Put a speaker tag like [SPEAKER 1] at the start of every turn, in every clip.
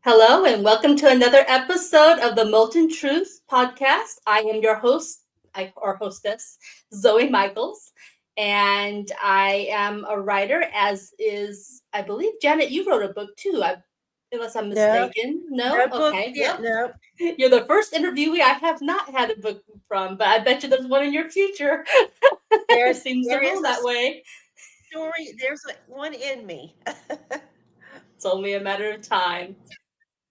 [SPEAKER 1] Hello, and welcome to another episode of the Molten Truth podcast. I am your host, or hostess, Zoey Michaels, and I am a writer, as is, I believe, Janet, you wrote a book too, unless I'm
[SPEAKER 2] No,
[SPEAKER 1] mistaken. No?
[SPEAKER 2] no book
[SPEAKER 1] Okay,
[SPEAKER 2] yet.
[SPEAKER 1] well,
[SPEAKER 2] No,
[SPEAKER 1] you're the first interviewee I have not had a book from, but I bet you there's one in your future. It seems to
[SPEAKER 2] there
[SPEAKER 1] roll
[SPEAKER 2] is a
[SPEAKER 1] that way.
[SPEAKER 2] story. One in me.
[SPEAKER 1] It's only a matter of time.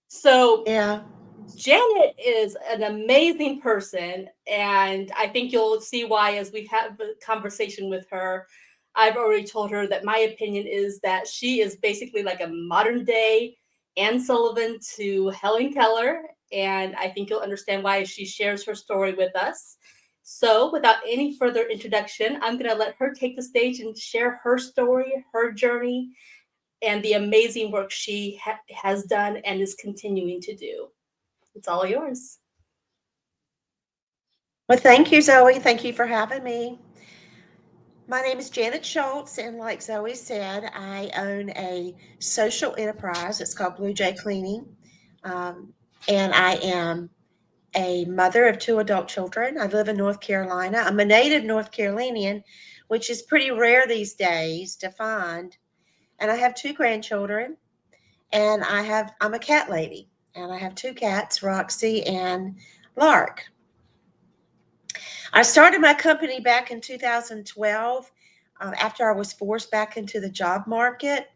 [SPEAKER 1] So,
[SPEAKER 2] Yeah.
[SPEAKER 1] Janet is an amazing person, and I think you'll see why as we have a conversation with her. I've already told her that my opinion is that she is basically like a modern day Anne Sullivan to Helen Keller, and I think you'll understand why she shares her story with us. So, without any further introduction, I'm going to let her take the stage and share her story, her journey, and the amazing work she has done and is continuing to do. It's all yours.
[SPEAKER 2] Well, thank you, Zoe. Thank you for having me. My name is Janet Schultz, and like Zoe said, I own a social enterprise. It's called Blue Jay Cleaning, um, and I am a mother of two adult children. I live in North Carolina. I'm a native North Carolinian, which is pretty rare these days to find. And I have two grandchildren. And I'm a cat lady, and I have two cats, Roxy and Lark. I started my company back in 2012 after I was forced back into the job market,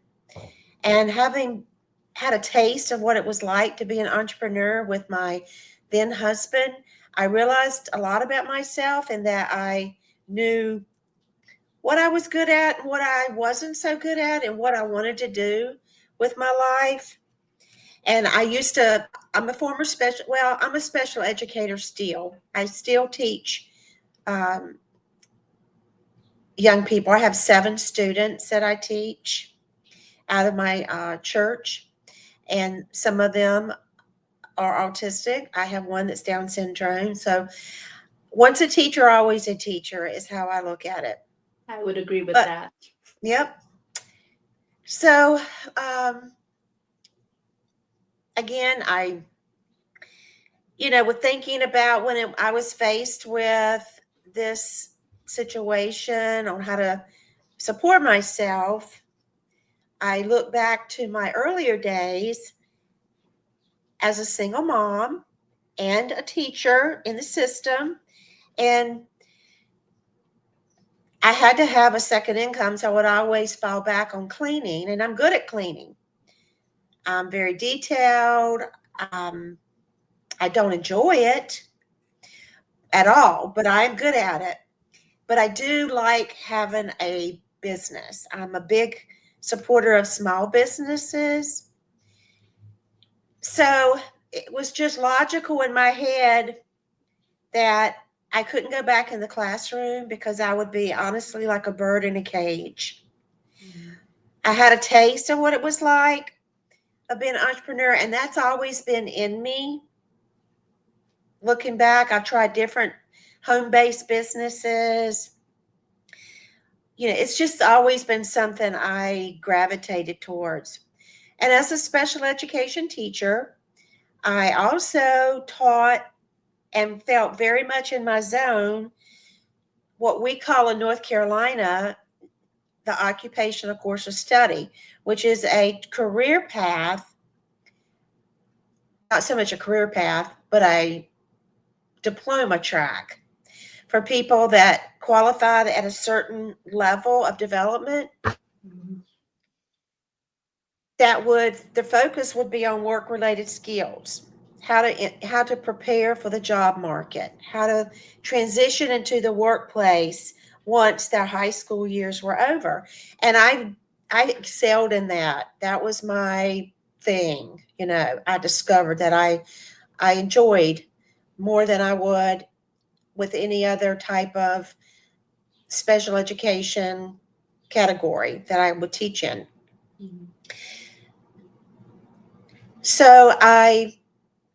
[SPEAKER 2] and having had a taste of what it was like to be an entrepreneur with my then husband, I realized a lot about myself and that I knew what I was good at and what I wasn't so good at and what I wanted to do with my life. And I'm a special educator still. I still teach um, young people. I have 7 students that I teach out of my church, and some of them are autistic. I have one that's Down syndrome. So once a teacher, always a teacher is how I look at it.
[SPEAKER 1] I would agree with
[SPEAKER 2] But,
[SPEAKER 1] that.
[SPEAKER 2] yep. So, um, again, with thinking about I was faced with this situation on how to support myself, I look back to my earlier days as a single mom and a teacher in the system. And I had to have a second income, so I would always fall back on cleaning. And I'm good at cleaning. I'm very detailed. Um, I don't enjoy it at all, but I'm good at it. But I do like having a business. I'm a big supporter of small businesses. So it was just logical in my head that I couldn't go back in the classroom because I would be honestly like a bird in a cage. I had a taste of what it was like of being an entrepreneur, and that's always been in me. Looking back, I've tried different home based businesses. It's just always been something I gravitated towards. And as a special education teacher, I also taught and felt very much in my zone what we call in North Carolina the occupational course of study, which is a career path, not so much a career path, but a diploma track for people that qualified at a certain level of development.
[SPEAKER 1] Mhm.
[SPEAKER 2] The focus would be on work related skills, how to prepare for the job market, how to transition into the workplace once their high school years were over. And I excelled in that. That was my thing. I discovered that I enjoyed more than I would with any other type of special education category that I would teach in.
[SPEAKER 1] Mhm.
[SPEAKER 2] So I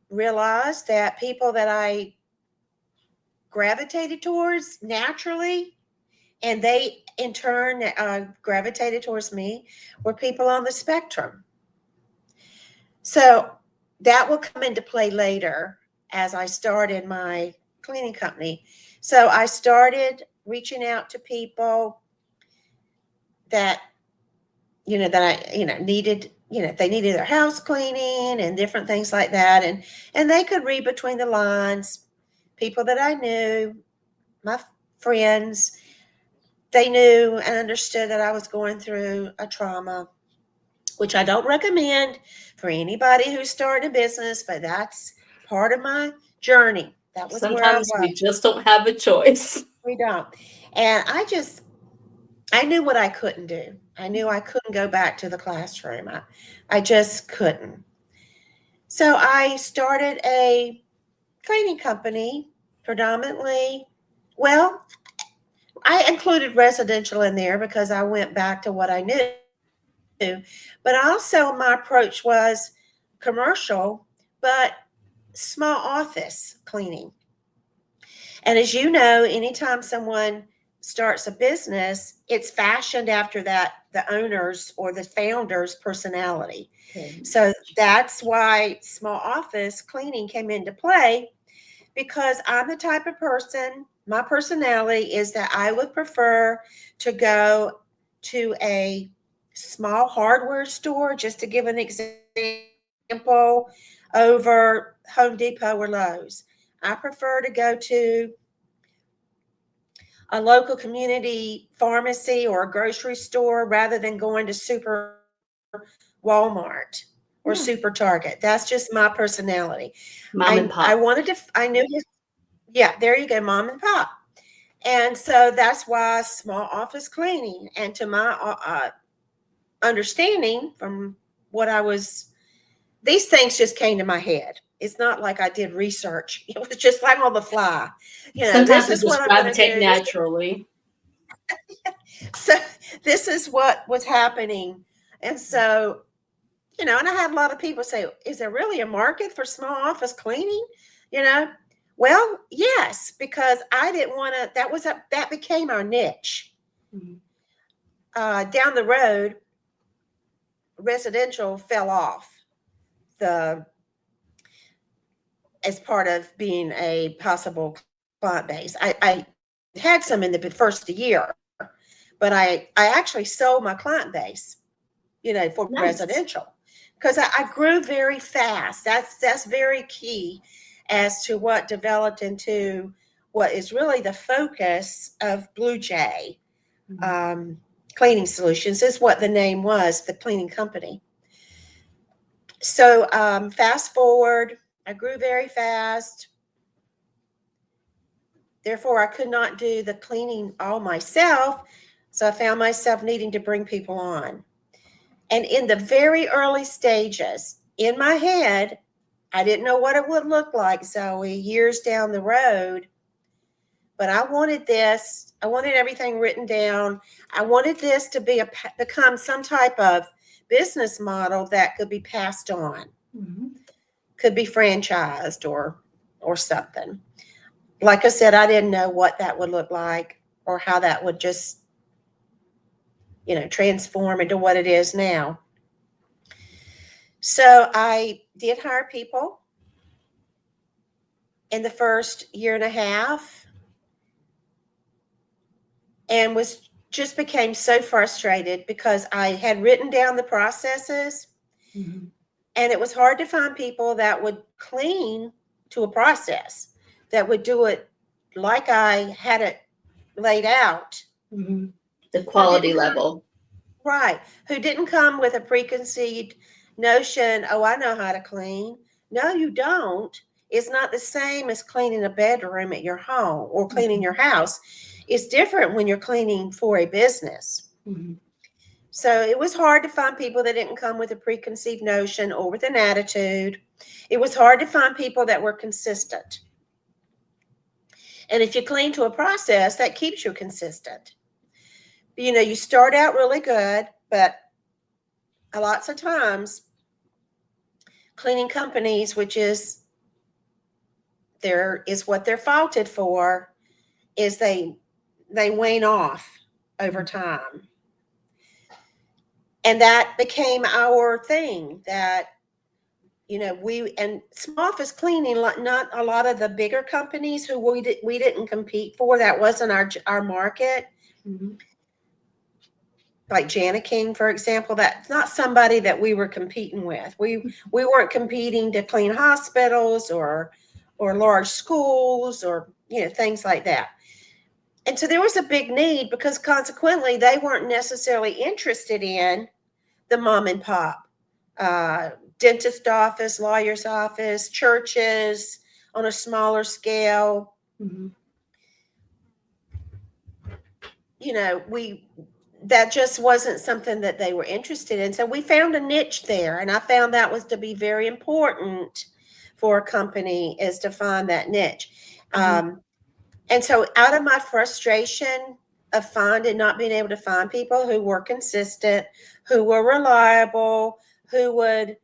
[SPEAKER 2] realized that people that I gravitated towards naturally, and they in turn gravitated towards me, were people on the spectrum. So that will come into play later as I started my cleaning company. So I started reaching out to people that, that I, needed, they needed their house cleaning and different things like that. And they could read between the lines. People that I knew, my friends, they knew and understood that I was going through a trauma, which I don't recommend for anybody who's starting a business, but that's part of my journey. That was where I
[SPEAKER 1] Sometimes
[SPEAKER 2] was.
[SPEAKER 1] we just don't have a choice.
[SPEAKER 2] We don't. And I knew what I couldn't do. I knew I couldn't go back to the classroom. I just couldn't. So I started a cleaning company predominantly. Well, I included residential in there because I went back to what I knew. But also, my approach was commercial, but small office cleaning. And as you know, anytime someone starts a business, it's fashioned after the owner's or the founder's personality.
[SPEAKER 1] Okay.
[SPEAKER 2] So that's why small office cleaning came into play, because I'm the type of person, my personality is that I would prefer to go to a small hardware store, just to give an example, over Home Depot or Lowe's. I prefer to go to a local community pharmacy or a grocery store rather than going to Super Walmart or Super
[SPEAKER 1] Yeah.
[SPEAKER 2] Target. That's just my personality.
[SPEAKER 1] Mom and
[SPEAKER 2] I
[SPEAKER 1] pop.
[SPEAKER 2] wanted to, I knew his, yeah, there you go, mom and pop. And so that's why small office cleaning. And to my understanding from what I was, these things just came to my head. It's not like I did research. It was just like on the fly.
[SPEAKER 1] Sometimes
[SPEAKER 2] This
[SPEAKER 1] we
[SPEAKER 2] is what
[SPEAKER 1] just
[SPEAKER 2] I'm going to
[SPEAKER 1] gravitate
[SPEAKER 2] do.
[SPEAKER 1] naturally.
[SPEAKER 2] So this is what was happening. And so, and I had a lot of people say, is there really a market for small office cleaning? You know, well, yes, because I didn't want to, that became our niche.
[SPEAKER 1] Mhm.
[SPEAKER 2] Down the road, residential fell off the as part of being a possible client base. I had some in the first year, but I actually sold my client base, for residential,
[SPEAKER 1] Nice.
[SPEAKER 2] because I grew very fast. That's very key as to what developed into what is really the focus of Blue Jay.
[SPEAKER 1] Mhm.
[SPEAKER 2] um, Cleaning Solutions is what the name was, the cleaning company. So fast forward, I grew very fast. Therefore, I could not do the cleaning all myself. So I found myself needing to bring people on. And in the very early stages, in my head, I didn't know what it would look like, Zoe, years down the road. But I wanted this. I wanted everything written down. I wanted this to become some type of business model that could be passed on,
[SPEAKER 1] Mhm.
[SPEAKER 2] could be franchised or something. Like I said, I didn't know what that would look like or how that would just, transform into what it is now. So I did hire people in the first year and a half, and was just became so frustrated because I had written down the processes,
[SPEAKER 1] Mhm.
[SPEAKER 2] and it was hard to find people that would clean to a process, that would do it like I had it laid out,
[SPEAKER 1] Mhm. The
[SPEAKER 2] who
[SPEAKER 1] quality
[SPEAKER 2] didn't come
[SPEAKER 1] level.
[SPEAKER 2] right, who didn't come with a preconceived notion, oh, I know how to clean. No, you don't. It's not the same as cleaning a bedroom at your home or cleaning
[SPEAKER 1] Mhm.
[SPEAKER 2] your house. It's different when you're cleaning for a business.
[SPEAKER 1] Mhm.
[SPEAKER 2] So it was hard to find people that didn't come with a preconceived notion or with an attitude. It was hard to find people that were consistent. And if you clean to a process, that keeps you consistent. You start out really good, but a lots of times cleaning companies, which is what they're faulted for, is they wane off over
[SPEAKER 1] Mhm.
[SPEAKER 2] time. And that became our thing, that and small office cleaning, like not a lot of the bigger companies who we didn't compete for. That wasn't our market.
[SPEAKER 1] Mm-hmm.
[SPEAKER 2] Like Jana King, for example, that's not somebody that we were competing with. We weren't competing to clean hospitals or large schools or things like that. And so there was a big need because consequently they weren't necessarily interested in the mom and pop uh, dentist office, lawyer's office, churches on a smaller scale.
[SPEAKER 1] Mm-hmm.
[SPEAKER 2] We that just wasn't something that they were interested in. So we found a niche there, and I found that was to be very important for a company is to find that niche.
[SPEAKER 1] Mm-hmm.
[SPEAKER 2] And so out of my frustration of finding not being able to find people who were consistent, who were reliable, who were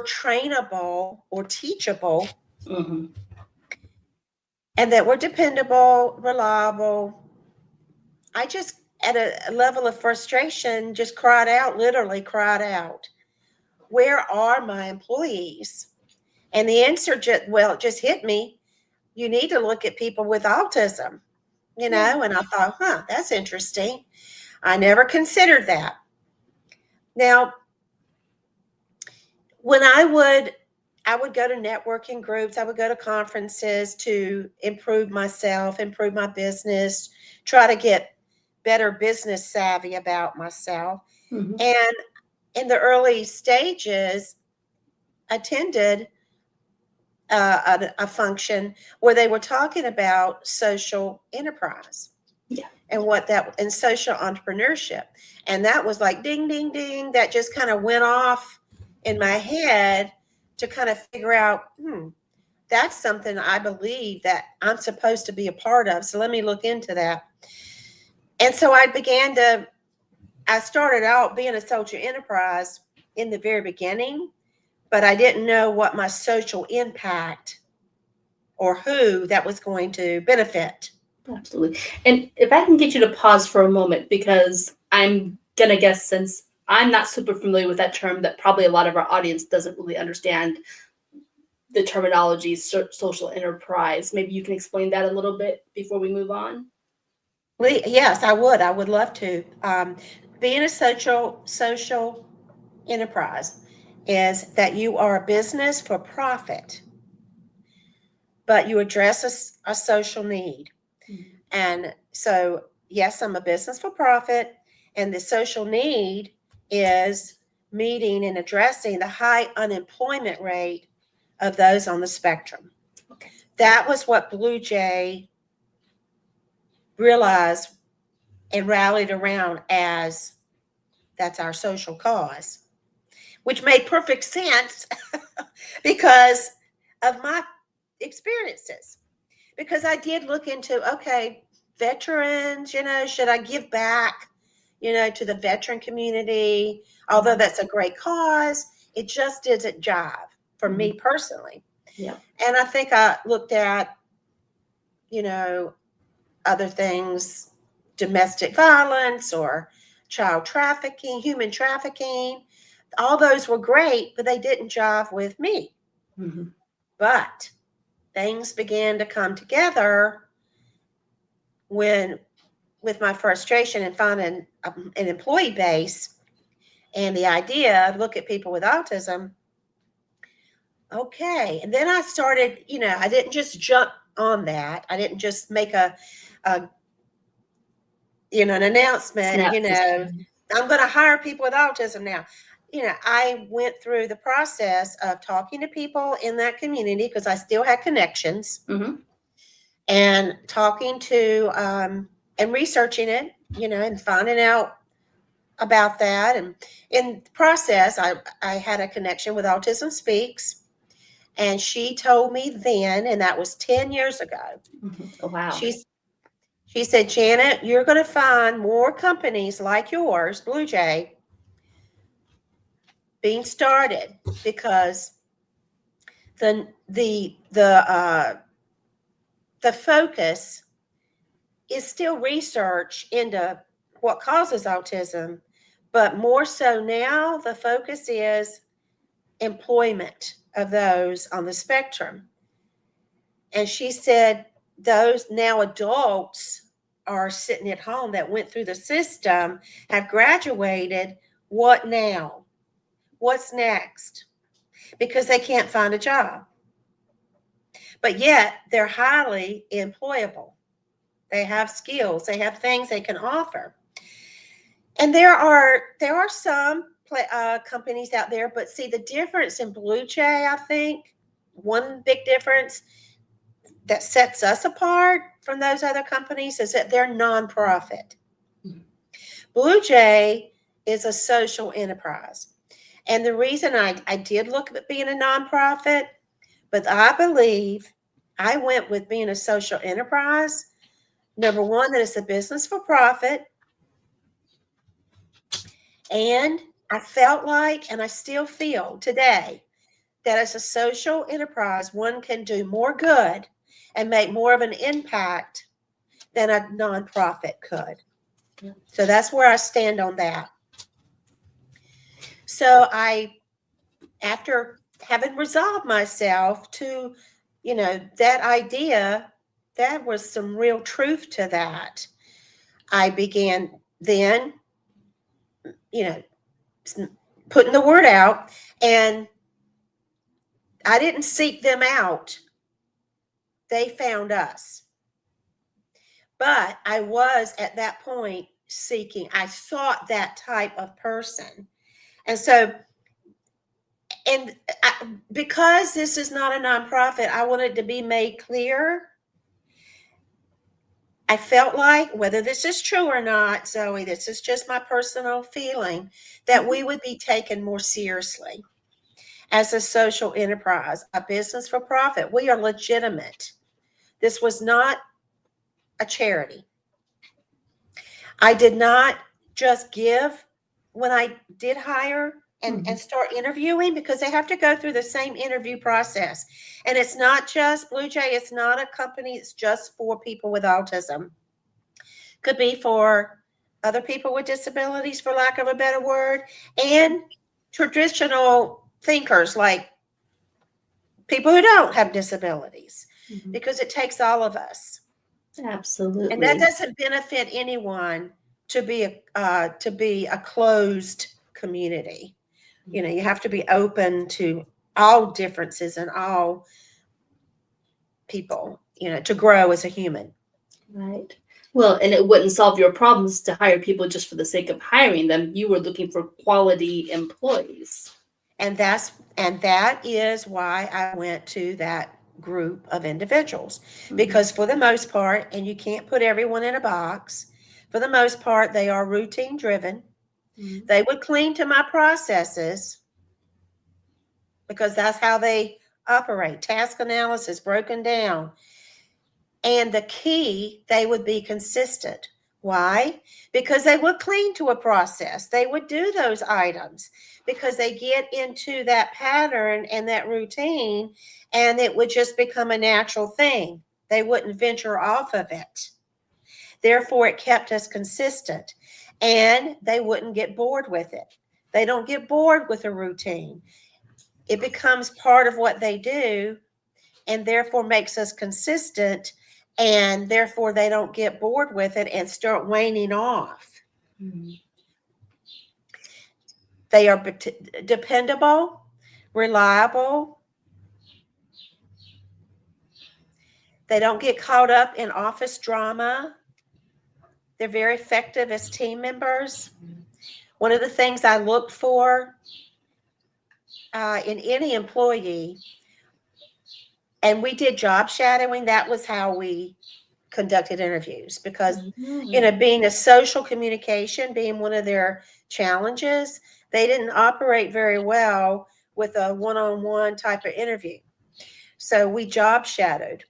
[SPEAKER 2] trainable or teachable,
[SPEAKER 1] Mm-hmm.
[SPEAKER 2] and that were dependable, reliable, I just, at a level of frustration, just cried out, literally cried out, where are my employees? And the answer it just hit me. You need to look at people with autism,
[SPEAKER 1] Yeah.
[SPEAKER 2] and I thought, that's interesting. I never considered that. Now, when I would go to networking groups, I would go to conferences to improve myself, improve my business, try to get better business savvy about myself.
[SPEAKER 1] Mm-hmm.
[SPEAKER 2] And in the early stages, attended a function where they were talking about social enterprise
[SPEAKER 1] Yeah.
[SPEAKER 2] and social entrepreneurship. And that was like ding, ding, ding. That just kind of went off in my head to kind of figure out, that's something I believe that I'm supposed to be a part of. So let me look into that. And so I started out being a social enterprise in the very beginning, but I didn't know what my social impact or who that was going to benefit.
[SPEAKER 1] Absolutely. And if I can get you to pause for a moment, because I'm gonna guess, since I'm not super familiar with that term, that probably a lot of our audience doesn't really understand the terminology social enterprise. Maybe you can explain that a little bit before we move on.
[SPEAKER 2] Yes, I would. I would love to. Being a social enterprise is that you are a business for profit, but you address a social need.
[SPEAKER 1] Mm-hmm.
[SPEAKER 2] And so, yes, I'm a business for profit, and the social need is meeting and addressing the high unemployment rate of those on the spectrum.
[SPEAKER 1] Okay.
[SPEAKER 2] That was what Blue Jay realized and rallied around as that's our social cause, which made perfect sense because of my experiences. Because I did look into, okay, veterans, should I give back, to the veteran community? Although
[SPEAKER 1] Mm-hmm.
[SPEAKER 2] that's a great cause, it just isn't jive for
[SPEAKER 1] Mm-hmm.
[SPEAKER 2] me personally.
[SPEAKER 1] Yeah.
[SPEAKER 2] And I think I looked at, you know, other things, domestic violence or child trafficking, human trafficking. All those were great, but they didn't jive with me.
[SPEAKER 1] Mm-hmm.
[SPEAKER 2] But things began to come together when with my frustration and finding an employee base and the idea look at people with autism. Okay. And then I started, I didn't just jump on that. I didn't just make a an announcement,
[SPEAKER 1] Snap.
[SPEAKER 2] I'm going to hire people with autism now. I went through the process of talking to people in that community because I still had connections
[SPEAKER 1] Mm-hmm.
[SPEAKER 2] and talking to and researching it, and finding out about that. And in the process, I had a connection with Autism Speaks, and she told me then, and that was 10 years ago.
[SPEAKER 1] Mm-hmm. Oh, wow.
[SPEAKER 2] She she said, Janet, you're going to find more companies like yours, Blue Jay, being started because the focus is still research into what causes autism, but more so now the focus is employment of those on the spectrum. And she said, those now adults are sitting at home that went through the system, have graduated. What now? What's next? Because they can't find a job. But yet they're highly employable. They have skills, they have things they can offer. And there are some companies out there, but see the difference in Blue Jay, I think one big difference that sets us apart from those other companies is that they're nonprofit. Blue Jay is a social enterprise. And the reason I did look at being a nonprofit, but I believe I went with being a social enterprise. Number one, that it's a business for profit. And I felt like, and I still feel today, that as a social enterprise, one can do more good and make more of an impact than a nonprofit could. So that's where I stand on that. So after having resolved myself to, that idea, that was some real truth to that. I began then, you know, putting the word out, and I didn't seek them out. They found us. But I was at that point I sought that type of person. And so, because this is not a nonprofit, I wanted to be made clear. I felt like, whether this is true or not, Zoe, this is just my personal feeling, that we would be taken more seriously as a social enterprise, a business for profit. We are legitimate. This was not a charity. I did not just give when I did hire and start interviewing, because they have to go through the same interview process. And it's not just Blue Jay, it's not a company, it's just for people with autism. Could be for other people with disabilities, for lack of a better word, and traditional thinkers like people who don't have disabilities, because it takes all of us.
[SPEAKER 1] Absolutely.
[SPEAKER 2] And that doesn't benefit anyone to be a closed community. You have to be open to all differences and all people, to grow as a human.
[SPEAKER 1] Right. Well, and it wouldn't solve your problems to hire people just for the sake of hiring them. You were looking for quality employees.
[SPEAKER 2] And that is why I went to that group of individuals, because for the most part, and you can't put everyone in a box, for the most part, they are routine driven. They would cling to my processes because that's how they operate. Task analysis broken down. And the key, they would be consistent. Why? Because they would cling to a process. They would do those items because they get into that pattern and that routine, and it would just become a natural thing. They wouldn't venture off of it. Therefore, it kept us consistent, and they wouldn't get bored with it. They don't get bored with a routine. It becomes part of what they do, and therefore makes us consistent, and therefore they don't get bored with it and start waning off. They are dependable, reliable. They don't get caught up in office drama. They're very effective as team members. One of the things I look for in any employee, and we did job shadowing, that was how we conducted interviews, because being a social communication being one of their challenges, they didn't operate very well with a one-on-one type of interview. So we job shadowed,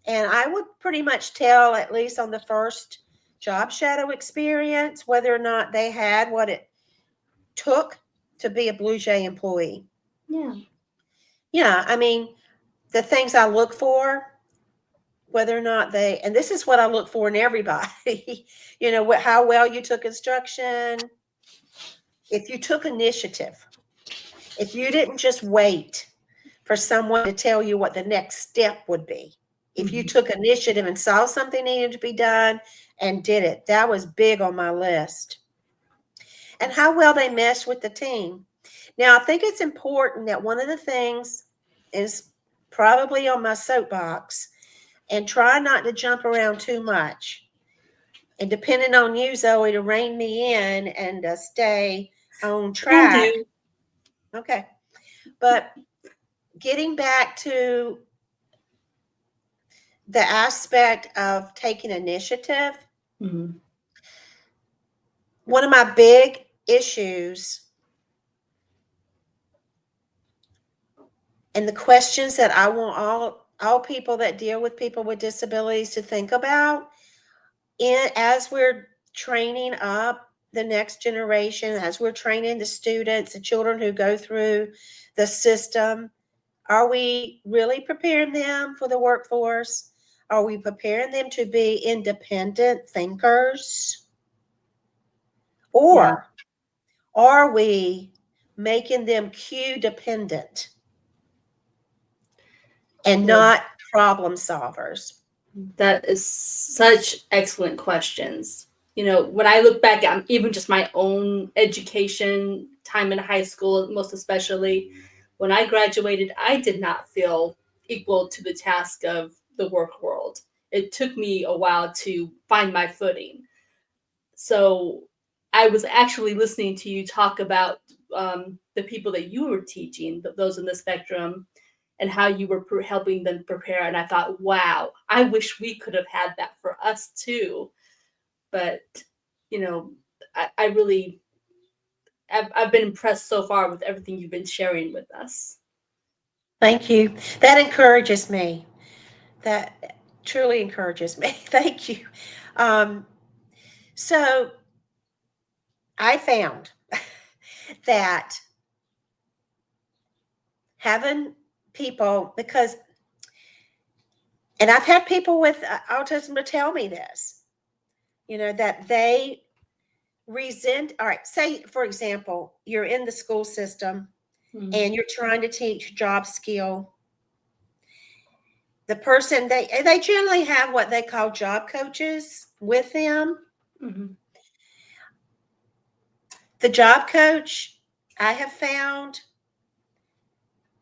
[SPEAKER 2] and I would pretty much tell, at least on the first job shadow experience, whether or not they had what it took to be a Blue Jay employee. I mean, the things I look for, whether or not and this is what I look for in everybody, how well you took instruction, if you took initiative, if you didn't just wait for someone to tell you what the next step would be, if you
[SPEAKER 1] Mhm.
[SPEAKER 2] took initiative and saw something needed to be done and did it, that was big on my list. And how well they mesh with the team. Now, I think it's important that one of the things is probably on my soapbox, and try not to jump around too much. And depending on you, Zoe, to rein me in and stay on
[SPEAKER 1] Can
[SPEAKER 2] track.
[SPEAKER 1] do.
[SPEAKER 2] Okay. But getting back to the aspect of taking initiative,
[SPEAKER 1] Mhm.
[SPEAKER 2] one of my big issues and the questions that I want all people that deal with people with disabilities to think about as we're training up the next generation, as we're training the students, the children who go through the system, are we really preparing them for the workforce? Are we preparing them to be independent thinkers?
[SPEAKER 1] Yeah.
[SPEAKER 2] Or are we making them cue dependent and
[SPEAKER 1] Well,
[SPEAKER 2] not problem solvers?
[SPEAKER 1] that is such excellent questions. When I look back at even just my own education time in high school, most especially when I graduated, I did not feel equal to the task of the work world. It took me a while to find my footing. So I was actually listening to you talk about the people that you were teaching, those in the spectrum, and how you were helping them prepare. And I thought, wow, I wish we could have had that for us too. But, you know, I really, I've been impressed so far with everything you've been sharing with us.
[SPEAKER 2] Thank you. That encourages me. That truly encourages me. Thank you. Um, so I found that having people, because, and I've had people with autism to tell me this, that they resent, all right, say, for example, you're in the school system
[SPEAKER 1] Mm-hmm.
[SPEAKER 2] and you're trying to teach job skill. The person, they generally have what they call job coaches with them.
[SPEAKER 1] Mm-hmm.
[SPEAKER 2] The job coach, I have found,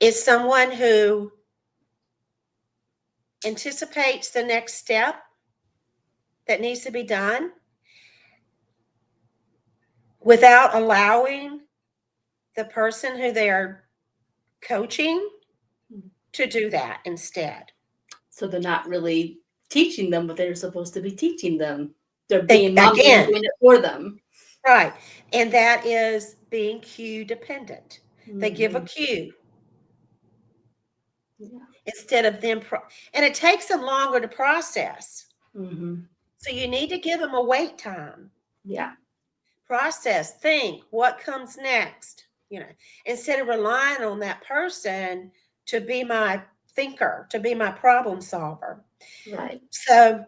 [SPEAKER 2] is someone who anticipates the next step that needs to be done without allowing the person who they are coaching to do that instead.
[SPEAKER 1] So they're not really teaching them what they're supposed to be teaching them. They're
[SPEAKER 2] They,
[SPEAKER 1] being mommy and
[SPEAKER 2] again,
[SPEAKER 1] doing it for them.
[SPEAKER 2] right. And that is being cue dependent. They give a
[SPEAKER 1] Mm-hmm.
[SPEAKER 2] cue
[SPEAKER 1] Yeah.
[SPEAKER 2] instead of them, and it takes them longer to process.
[SPEAKER 1] Mm-hmm.
[SPEAKER 2] So you need to give them a wait time.
[SPEAKER 1] Yeah.
[SPEAKER 2] Process, think, what comes next, instead of relying on that person to be my thinker, to be my problem solver.
[SPEAKER 1] Right.
[SPEAKER 2] So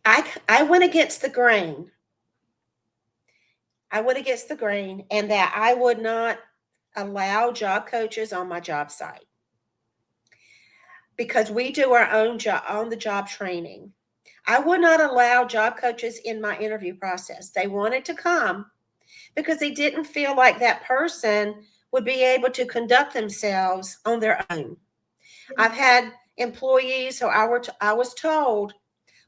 [SPEAKER 2] I went against the grain. I went against the grain, and that I would not allow job coaches on my job site because we do our own job on the job training. I would not allow job coaches in my interview process. They wanted to come because they didn't feel like that person would be able to conduct themselves on their own.
[SPEAKER 1] Yeah.
[SPEAKER 2] I've had employees who I was told,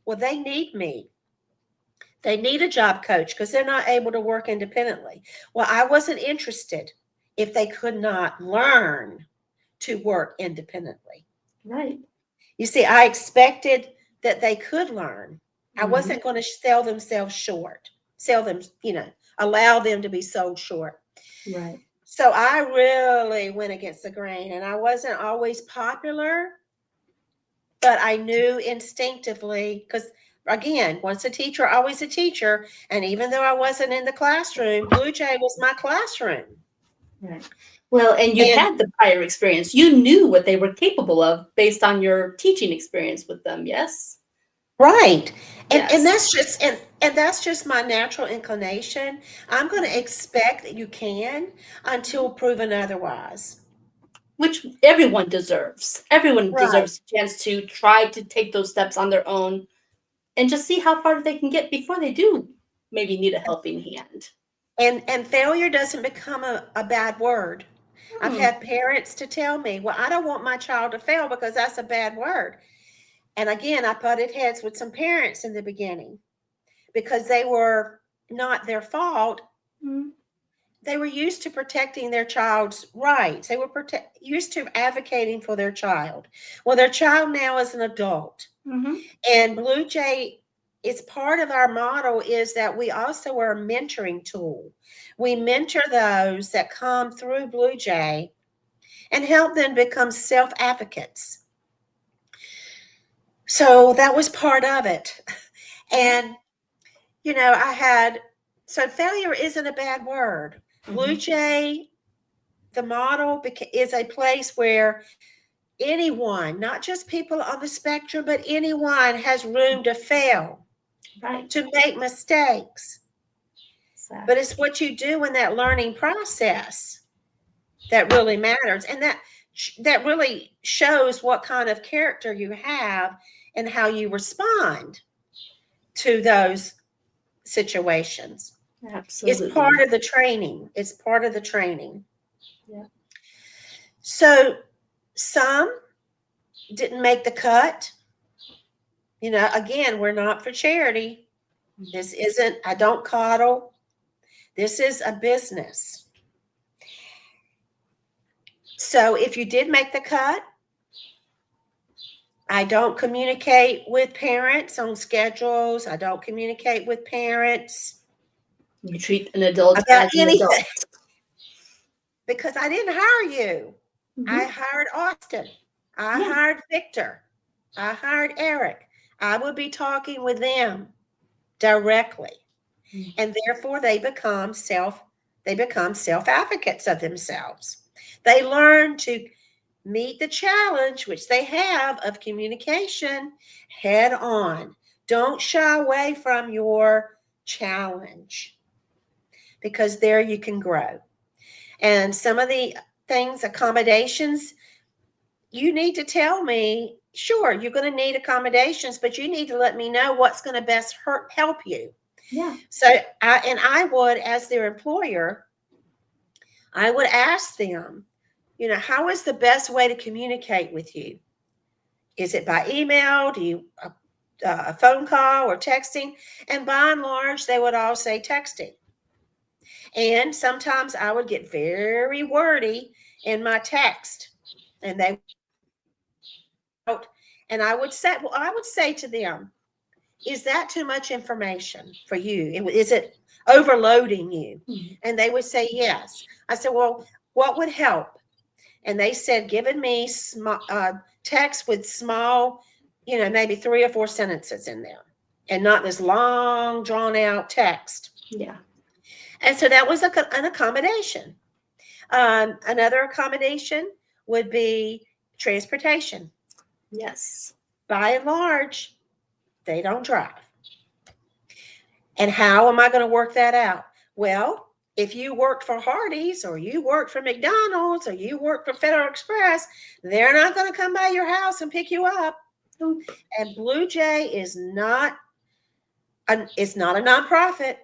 [SPEAKER 2] well, they need me. They need a job coach because they're not able to work independently. Well, I wasn't interested if they could not learn to work independently.
[SPEAKER 1] Right.
[SPEAKER 2] You see, I expected that they could learn. I
[SPEAKER 1] Mm-hmm.
[SPEAKER 2] wasn't going to sell themselves short, sell them, allow them to be sold short.
[SPEAKER 1] Right.
[SPEAKER 2] So I really went against the grain, and I wasn't always popular, but I knew instinctively because, again, once a teacher, always a teacher. And even though I wasn't in the classroom, Blue Jay was my classroom.
[SPEAKER 1] Right. Well, and you
[SPEAKER 2] And
[SPEAKER 1] had the prior experience. You knew what they were capable of based on your teaching experience with them, yes?
[SPEAKER 2] Right. And
[SPEAKER 1] Yes.
[SPEAKER 2] that's just my natural inclination. I'm going to
[SPEAKER 1] Mhm.
[SPEAKER 2] expect that you can until proven otherwise.
[SPEAKER 1] Which everyone deserves. Everyone
[SPEAKER 2] Right.
[SPEAKER 1] deserves a chance to try to take those steps on their own and just see how far they can get before they do maybe need a helping hand.
[SPEAKER 2] And failure doesn't become a bad word. I've
[SPEAKER 1] Hmm.
[SPEAKER 2] had parents to tell me, well, I don't want my child to fail because that's a bad word. And again, I butted heads with some parents in the beginning because they were not their fault.
[SPEAKER 1] Mm-hmm.
[SPEAKER 2] They were used to protecting their child's rights. They were used to advocating for their child. Well, their child now is an adult.
[SPEAKER 1] Mm-hmm.
[SPEAKER 2] And Blue Jay is part of our model is that we also are a mentoring tool. We mentor those that come through Blue Jay and help them become self advocates. So that was part of it.
[SPEAKER 1] Yeah.
[SPEAKER 2] And, you know, I had, so failure isn't a bad word. Blue
[SPEAKER 1] Mm-hmm.
[SPEAKER 2] Jay, the model is a place where anyone, not just people on the spectrum, but anyone has room to fail,
[SPEAKER 1] Right.
[SPEAKER 2] to make mistakes. But
[SPEAKER 1] Exactly.
[SPEAKER 2] it's what you do in that learning process that really matters. And that really shows what kind of character you have and how you respond to those situations. It's part
[SPEAKER 1] Absolutely.
[SPEAKER 2] of the training. It's part of the training.
[SPEAKER 1] Yeah.
[SPEAKER 2] So some didn't make the cut. You know, again, we're not for charity. This isn't, I don't coddle. This is a business. So if you did make the cut, I don't communicate with parents on schedules. I don't communicate with parents
[SPEAKER 1] You treat an adult
[SPEAKER 2] about
[SPEAKER 1] as an
[SPEAKER 2] anything
[SPEAKER 1] adult.
[SPEAKER 2] because I didn't hire you. I
[SPEAKER 1] Mm-hmm.
[SPEAKER 2] hired Austin. I
[SPEAKER 1] Yeah.
[SPEAKER 2] hired Victor. I hired Eric. I would be talking with them directly. And therefore they become self advocates of themselves. They learn to meet the challenge which they have of communication head on. Don't shy away from your challenge because there you can grow. And some of the things, accommodations, you need to tell me, sure, you're going to need accommodations, but you need to let me know what's going to best help you.
[SPEAKER 1] Yeah.
[SPEAKER 2] So I would, as their employer, I would ask them, you know, how is the best way to communicate with you? Is it by email? Do you a phone call or texting? And by and large, they would all say texting. And sometimes I would get very wordy in my text, and they would out, and I would say to them, "Is that too much information for you? Is it overloading you?"
[SPEAKER 1] Mm-hmm.
[SPEAKER 2] And they would say yes. I said, "Well, what would help?" And they said, giving me text with small, you know, maybe 3 or 4 sentences in there and not this long, drawn out text.
[SPEAKER 1] Yeah.
[SPEAKER 2] And so that was an accommodation. Another accommodation would be transportation.
[SPEAKER 1] Yes.
[SPEAKER 2] By and large, they don't drive. And how am I going to work that out? Well, if you worked for Hardee's or you worked for McDonald's or you work for Federal Express, they're not going to come by your house and pick you up.
[SPEAKER 1] Nope.
[SPEAKER 2] And Blue Jay is not it's not a nonprofit,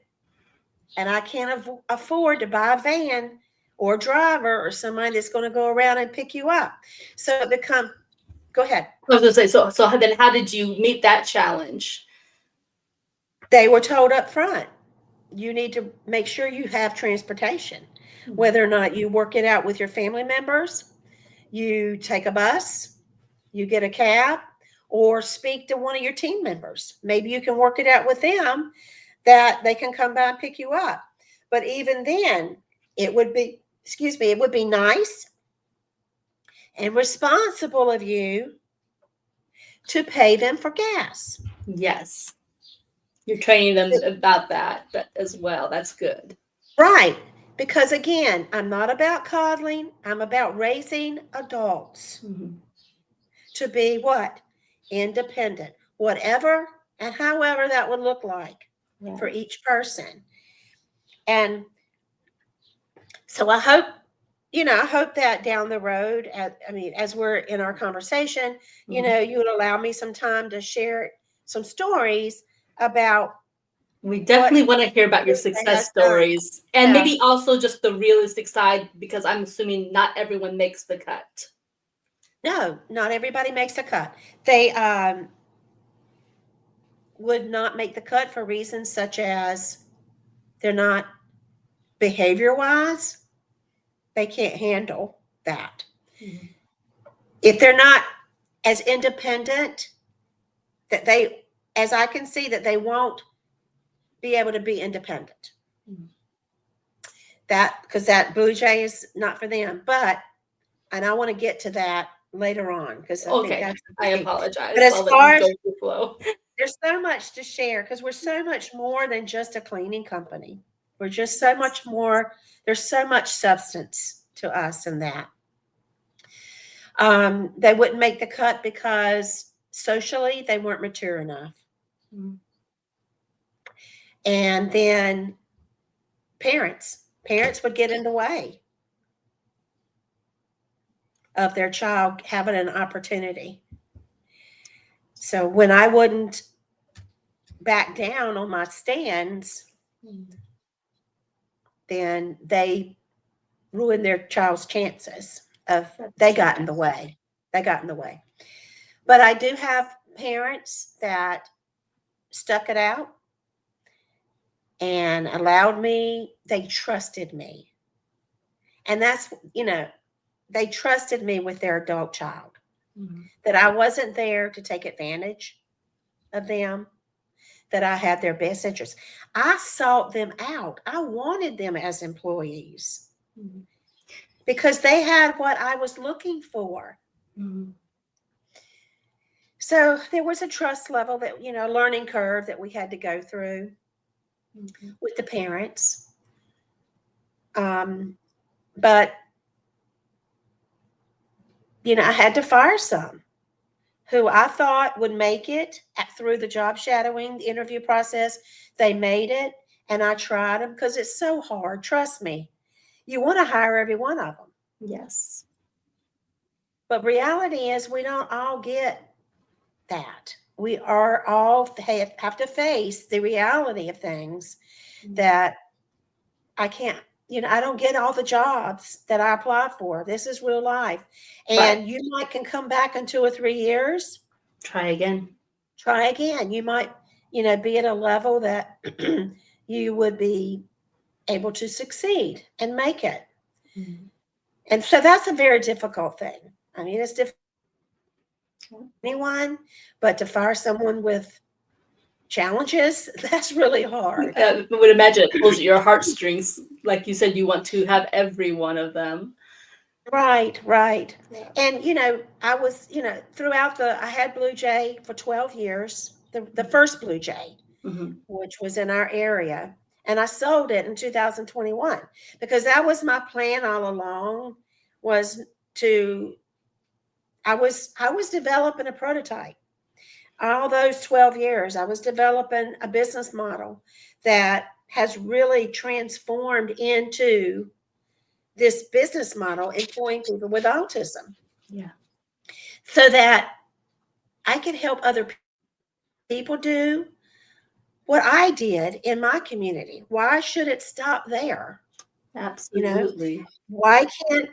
[SPEAKER 2] and I can't afford to buy a van or driver or somebody that's going to go around and pick you up. So it becomes go ahead.
[SPEAKER 1] I was gonna say, so then how did you meet that challenge?
[SPEAKER 2] They were told up front, you need to make sure you have transportation,
[SPEAKER 1] Mhm.
[SPEAKER 2] whether or not you work it out with your family members, you take a bus, you get a cab, or speak to one of your team members. Maybe you can work it out with them that they can come by and pick you up. But even then, it would be, excuse me, it would be nice and responsible of you to pay them for gas.
[SPEAKER 1] Yes. You're training them about that as well. That's good.
[SPEAKER 2] Right. Because again, I'm not about coddling, I'm about raising adults
[SPEAKER 1] Mhm.
[SPEAKER 2] to be what? Independent. Whatever. and however that would look like for each person. And so I hope, I hope that down the road, as we're in our conversation, you would allow me some time to share some stories about
[SPEAKER 1] We
[SPEAKER 2] what
[SPEAKER 1] definitely want to hear about your
[SPEAKER 2] Tuesday
[SPEAKER 1] success
[SPEAKER 2] has done.
[SPEAKER 1] stories and
[SPEAKER 2] Yeah.
[SPEAKER 1] maybe also just the realistic side, because I'm assuming not everyone makes the cut.
[SPEAKER 2] No, not everybody makes a cut. They would not make the cut for reasons such as they're not behavior wise, they can't handle that.
[SPEAKER 1] Mhm.
[SPEAKER 2] If they're not as independent, that they, as I can see, that they won't be able to be independent.
[SPEAKER 1] Mhm.
[SPEAKER 2] That, because that bougie is not for them. But, and I want to get to that later on because I think
[SPEAKER 1] Okay,
[SPEAKER 2] that's
[SPEAKER 1] I
[SPEAKER 2] the thing.
[SPEAKER 1] apologize.
[SPEAKER 2] But as
[SPEAKER 1] I'll let
[SPEAKER 2] far
[SPEAKER 1] you
[SPEAKER 2] as
[SPEAKER 1] go with the flow.
[SPEAKER 2] there's so much to share because we're so much more than just a cleaning company. We're just so much more. There's so much substance to us in that. They wouldn't make the cut because socially they weren't mature enough.
[SPEAKER 1] Mhm.
[SPEAKER 2] And then parents would get in the way of their child having an opportunity. So when I wouldn't back down on my stands,
[SPEAKER 1] Mhm.
[SPEAKER 2] then they ruined their child's chances of
[SPEAKER 1] That's
[SPEAKER 2] they got in
[SPEAKER 1] sad.
[SPEAKER 2] the way. They got in the way. But I do have parents that stuck it out and allowed me, they trusted me. And that's, they trusted me with their adult child,
[SPEAKER 1] Mhm.
[SPEAKER 2] that I wasn't there to take advantage of them, that I had their best interests. I sought them out. I wanted them as employees
[SPEAKER 1] Mhm.
[SPEAKER 2] because they had what I was looking for.
[SPEAKER 1] Mhm.
[SPEAKER 2] So there was a trust level that, learning curve that we had to go through
[SPEAKER 1] Mhm.
[SPEAKER 2] with the parents. But, I had to fire some who I thought would make it through the job shadowing, the interview process. They made it, and I tried them because it's so hard. Trust me. You want to hire every one of them.
[SPEAKER 1] Yes.
[SPEAKER 2] But reality is, we don't all get that. We are all have to face the reality of things
[SPEAKER 1] Mhm.
[SPEAKER 2] that I can't, I don't get all the jobs that I apply for. This is real life.
[SPEAKER 1] Right.
[SPEAKER 2] And you might can come back in 2 or 3 years,
[SPEAKER 1] Try again.
[SPEAKER 2] try again. You might, be at a level that you would be able to succeed and make it.
[SPEAKER 1] Mhm.
[SPEAKER 2] And so that's a very difficult thing. I mean, it's difficult
[SPEAKER 1] Yeah.
[SPEAKER 2] for anyone, but to fire someone with challenges, that's really hard.
[SPEAKER 1] I would imagine it pulls at your heartstrings. Like you said, you want to have every one of them.
[SPEAKER 2] Right, right.
[SPEAKER 1] Yeah.
[SPEAKER 2] And I was, I had Blue Jay for 12 years, the first Blue Jay,
[SPEAKER 1] Mhm.
[SPEAKER 2] which was in our area. And I sold it in 2021 because that was my plan all along, was to I was developing a prototype. All those 12 years, I was developing a business model that has really transformed into this business model employing people with autism
[SPEAKER 1] Yeah.
[SPEAKER 2] so that I can help other people do what I did in my community. Why should it stop there? You know,
[SPEAKER 1] Absolutely.
[SPEAKER 2] why can't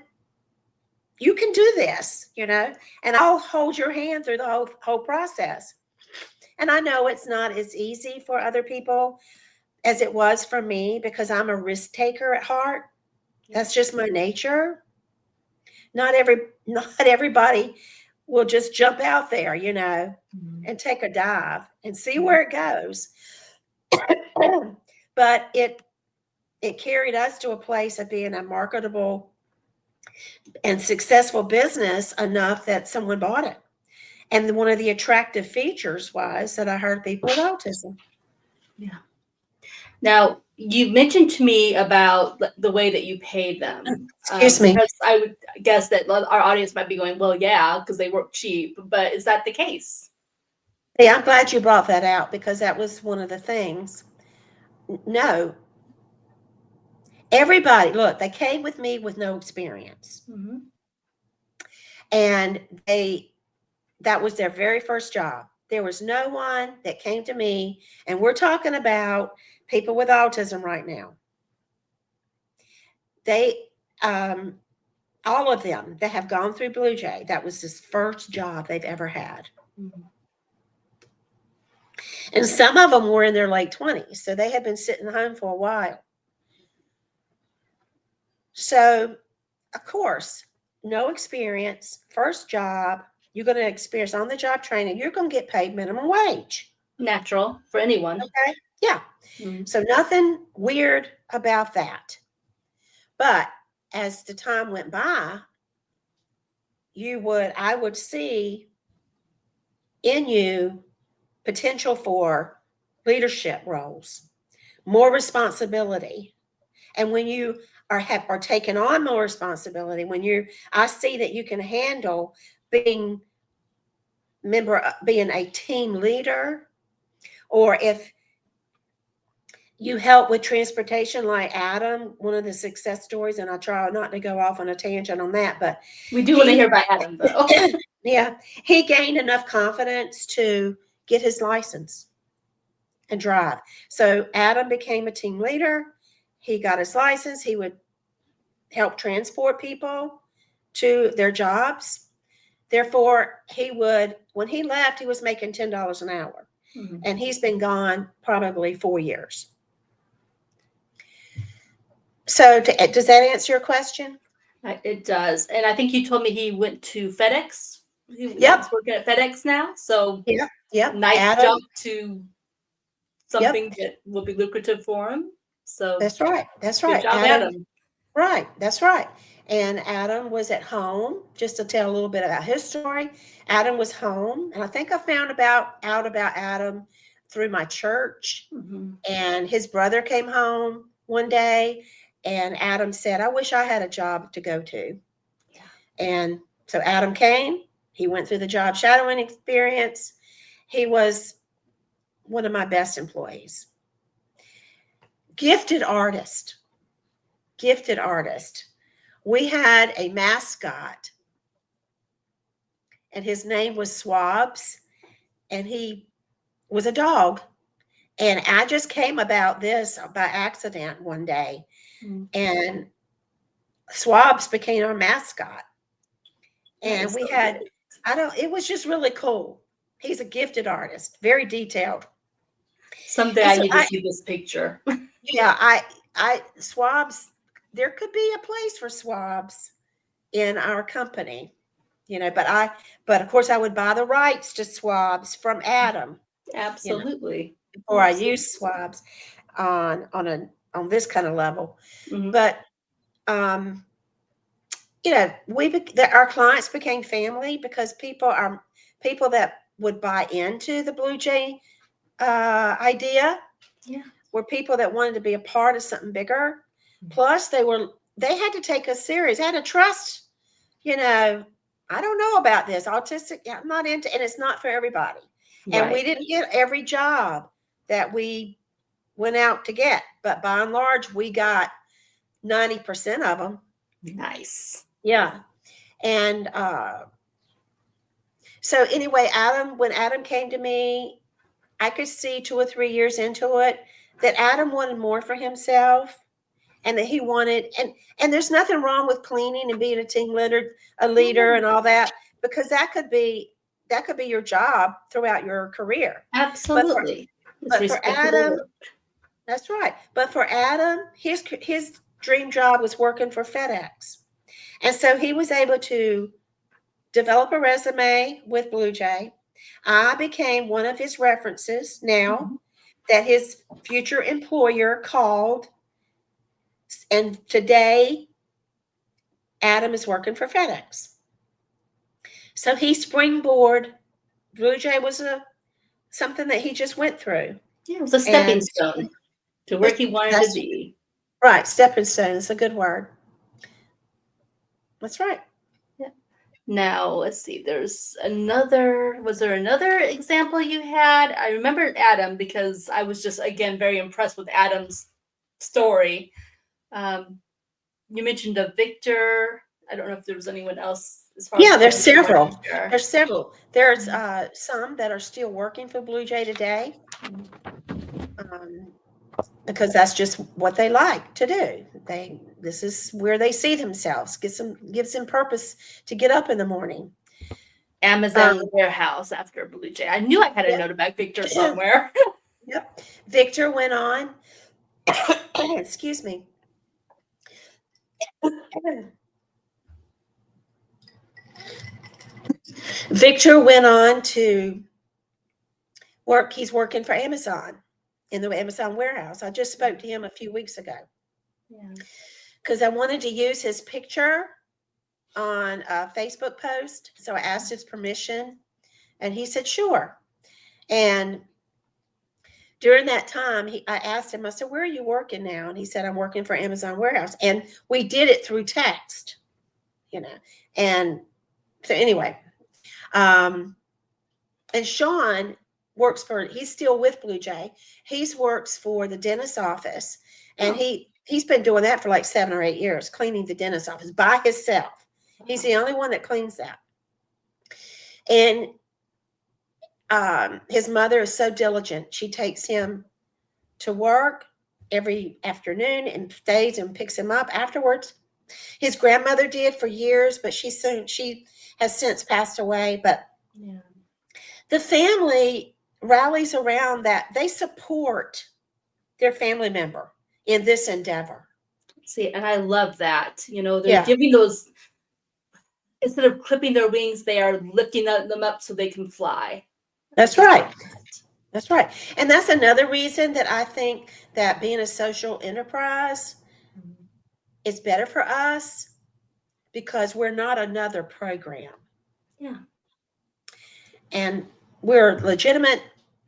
[SPEAKER 2] you can do this, and I'll hold your hand through the whole process. And I know it's not as easy for other people as it was for me because I'm a risk taker at heart.
[SPEAKER 1] Yeah.
[SPEAKER 2] That's just my nature. Not everybody will just jump out there,
[SPEAKER 1] Mhm.
[SPEAKER 2] and take a dive and see
[SPEAKER 1] Mhm.
[SPEAKER 2] where it goes. But it carried us to a place of being a marketable and successful business enough that someone bought it. And one of the attractive features was that I heard people with autism.
[SPEAKER 1] Yeah. Now, you mentioned to me about the way that you paid them,
[SPEAKER 2] Excuse me.
[SPEAKER 1] because I would guess that our audience might be going, "Well, yeah, because they work cheap." But is that the case?
[SPEAKER 2] Hey, I'm glad you brought that out because that was one of the things. No, everybody, look, they came with me with no experience.
[SPEAKER 1] Mm-hmm.
[SPEAKER 2] And that was their very first job. There was no one that came to me, and we're talking about people with autism right now. They, all of them that have gone through Blue Jay, that was his first job they've ever had.
[SPEAKER 1] Mm-hmm.
[SPEAKER 2] And some of them were in their late 20s, so they had been sitting home for a while. So, of course, no experience, first job, you're going to experience on the job training, you're going to get paid minimum wage.
[SPEAKER 1] Natural for anyone.
[SPEAKER 2] Okay. Yeah.
[SPEAKER 1] Mm-hmm.
[SPEAKER 2] So, nothing weird about that. But as the time went by, I would see in you potential for leadership roles, more responsibility. And when you are taking on more responsibility, I see that you can handle being being a team leader, or if you help with transportation, like Adam, one of the success stories, and I try not to go off on a tangent on that, but
[SPEAKER 1] We do want to
[SPEAKER 2] he,
[SPEAKER 1] hear about Adam, though.
[SPEAKER 2] yeah, he gained enough confidence to get his license and drive. So Adam became a team leader. He got his license. He would help transport people to their jobs. Therefore, when he left, he was making $10 an hour.
[SPEAKER 1] Mm-hmm.
[SPEAKER 2] And he's been gone probably 4 years. So, does that answer your question?
[SPEAKER 1] It does. And I think you told me he went to FedEx.
[SPEAKER 2] Yep.
[SPEAKER 1] He's working at FedEx now. So
[SPEAKER 2] Yep. Yep.
[SPEAKER 1] nice
[SPEAKER 2] Adam.
[SPEAKER 1] jump to
[SPEAKER 2] Yep.
[SPEAKER 1] something that will be lucrative for him. So
[SPEAKER 2] That's right. That's
[SPEAKER 1] good
[SPEAKER 2] right.
[SPEAKER 1] job,
[SPEAKER 2] Adam.
[SPEAKER 1] Adam.
[SPEAKER 2] Right. That's right. And Adam was at home. Just to tell a little bit about his story, Adam was home, and I think I found out about Adam through my church.
[SPEAKER 1] Mm-hmm.
[SPEAKER 2] And his brother came home one day, and Adam said, "I wish I had a job to go to."
[SPEAKER 1] Yeah.
[SPEAKER 2] And so Adam came. He went through the job shadowing experience. He was one of my best employees. Gifted artist. Gifted artist. We had a mascot, and his name was Swabs, and he was a dog. And I just came about this by accident one day,
[SPEAKER 1] Mm-hmm.
[SPEAKER 2] and Swabs became our mascot.
[SPEAKER 1] That
[SPEAKER 2] And
[SPEAKER 1] is
[SPEAKER 2] we
[SPEAKER 1] so
[SPEAKER 2] had,
[SPEAKER 1] great.
[SPEAKER 2] it was just really cool. He's a gifted artist, very detailed.
[SPEAKER 1] Someday
[SPEAKER 2] And
[SPEAKER 1] I
[SPEAKER 2] so
[SPEAKER 1] need to see this picture.
[SPEAKER 2] yeah, Swabs, there could be a place for Swabs in our company, but of course I would buy the rights to Swabs from Adam, you know,
[SPEAKER 1] Absolutely.
[SPEAKER 2] before I use Swabs on this kind of level.
[SPEAKER 1] Mm-hmm.
[SPEAKER 2] But, um, our clients became family because people that would buy into the Blue Jay idea
[SPEAKER 1] Yeah.
[SPEAKER 2] were people that wanted to be a part of something bigger. Plus, they had to take us serious. They had to trust. You know, I don't know about this autistic. Yeah, I'm not into, and it's not for everybody. And we
[SPEAKER 1] Right.
[SPEAKER 2] didn't get every job that we went out to get, but by and large, we got 90% of them.
[SPEAKER 1] Nice.
[SPEAKER 2] Yeah, and so anyway, when Adam came to me, I could see 2 or 3 years into it that Adam wanted more for himself, and that he wanted, and there's nothing wrong with cleaning and being a leader and all that, because that could be your job throughout your career. But for
[SPEAKER 1] Absolutely. It's
[SPEAKER 2] but for
[SPEAKER 1] respectable
[SPEAKER 2] Adam,
[SPEAKER 1] work.
[SPEAKER 2] that's right. But for Adam, his dream job was working for FedEx. And so he was able to develop a resume with Blue Jay. I became one of his references now
[SPEAKER 1] Mm-hmm.
[SPEAKER 2] that his future employer called. And today, Adam is working for FedEx. So he springboard. Blue Jay was something that he just went through.
[SPEAKER 1] Yeah, it was a stepping
[SPEAKER 2] And
[SPEAKER 1] stone to where he wanted to
[SPEAKER 2] that's
[SPEAKER 1] be.
[SPEAKER 2] right, stepping stone is a good word. That's right.
[SPEAKER 1] Yeah. Now, let's see. Was there another example you had? I remembered Adam because I was just, again, very impressed with Adam's story. Um, you mentioned a Victor. I don't know if there was anyone else as far as
[SPEAKER 2] Yeah, there's
[SPEAKER 1] others you wanted to
[SPEAKER 2] several.
[SPEAKER 1] share.
[SPEAKER 2] There's several. There's
[SPEAKER 1] Mhm.
[SPEAKER 2] some that are still working for Blue Jay today,
[SPEAKER 1] Mhm.
[SPEAKER 2] um, because that's just what they like to do. This is where they see themselves. Gives them purpose to get up in the morning.
[SPEAKER 1] Amazon
[SPEAKER 2] Um,
[SPEAKER 1] warehouse after Blue Jay. I knew I had a
[SPEAKER 2] yep,
[SPEAKER 1] note about Victor somewhere.
[SPEAKER 2] yep. Victor went on. Excuse me. Victor went on to work. He's working for Amazon in the Amazon warehouse. I just spoke to him a few weeks ago
[SPEAKER 1] Yeah.
[SPEAKER 2] because I wanted to use his picture on a Facebook post. So I asked his permission and he said, sure. And during that time, I asked him, I said, where are you working now? And he said, I'm working for Amazon warehouse. And we did it through text, you know. And so anyway, um, and Sean he's still with Blue Jay. He's works for the dentist's office. And
[SPEAKER 1] Oh,
[SPEAKER 2] he's been doing that for like 7 or 8 years, cleaning the dentist's office by himself. He's
[SPEAKER 1] wow.
[SPEAKER 2] the only one that cleans that. And his mother is so diligent. She takes him to work every afternoon and stays and picks him up afterwards. His grandmother did for years, but she has since passed away. But
[SPEAKER 1] Yeah.
[SPEAKER 2] the family rallies around that. They support their family member in this endeavor.
[SPEAKER 1] See, and I love that. They're
[SPEAKER 2] Yeah,
[SPEAKER 1] giving those, instead of clipping their wings, they are lifting them up so they can fly. I
[SPEAKER 2] that's
[SPEAKER 1] just
[SPEAKER 2] right.
[SPEAKER 1] love that.
[SPEAKER 2] That's right. And that's another reason that I think that being a social enterprise
[SPEAKER 1] Mhm.
[SPEAKER 2] is better for us because we're not another program
[SPEAKER 1] Yeah.
[SPEAKER 2] and we're legitimate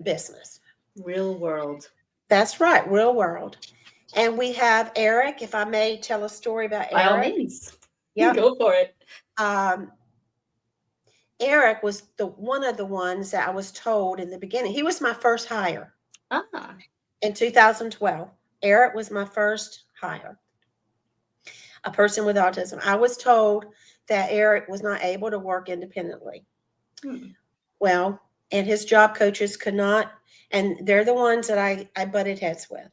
[SPEAKER 2] business.
[SPEAKER 1] Real world.
[SPEAKER 2] That's right, real world. And we have Eric, if I may tell a story about
[SPEAKER 1] By all
[SPEAKER 2] Eric.
[SPEAKER 1] means,
[SPEAKER 2] Yep.
[SPEAKER 1] go for it.
[SPEAKER 2] Um, Eric was the one of the ones that I was told in the beginning. He was my first hire
[SPEAKER 1] Ah.
[SPEAKER 2] in 2012. Eric was my first hire, a person with autism. I was told that Eric was not able to work independently.
[SPEAKER 1] Hmm.
[SPEAKER 2] Well, and his job coaches could not, and they're the ones that I butted heads with,